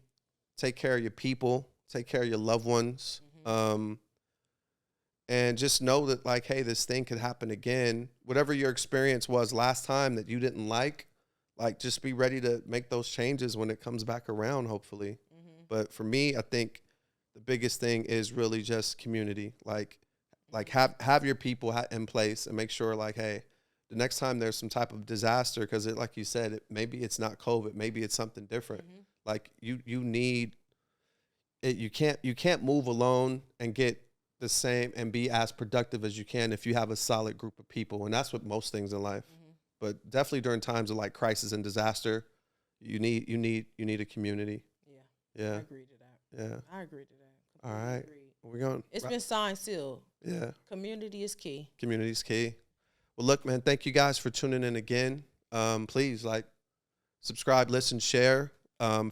take care of your people, take care of your loved ones, and just know that like, hey, this thing could happen again. Whatever your experience was last time that you didn't like, just be ready to make those changes when it comes back around, hopefully. Mm-hmm. But for me, I think the biggest thing is really just community. Like have your people in place and make sure like, hey, the next time there's some type of disaster, because like you said, maybe it's not COVID, maybe it's something different. Mm-hmm. Like you need it. You can't move alone and get the same and be as productive as you can if you have a solid group of people. And that's what most things in life. Mm-hmm. But definitely during times of like crisis and disaster, you need a community. Yeah. I agree to that. Yeah. I agree to that. All right. We're going. It's been signed, sealed. Yeah. Community is key. Community is key. Well, look, man, thank you guys for tuning in again. Please subscribe, listen, share.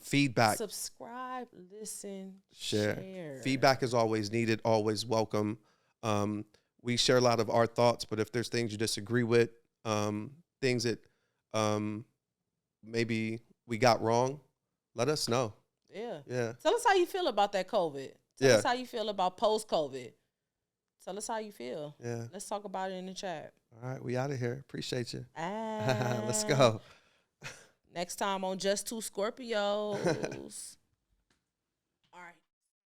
Feedback. Subscribe, listen, share. Feedback is always needed, always welcome. We share a lot of our thoughts, but if there's things you disagree with, things that maybe we got wrong, let us know. Yeah. Tell us how you feel about that COVID. Tell us how you feel about post-COVID. Tell us how you feel. Yeah. Let's talk about it in the chat. All right, we out of here. Appreciate you. Let's go. Next time on Just Two Scorpios.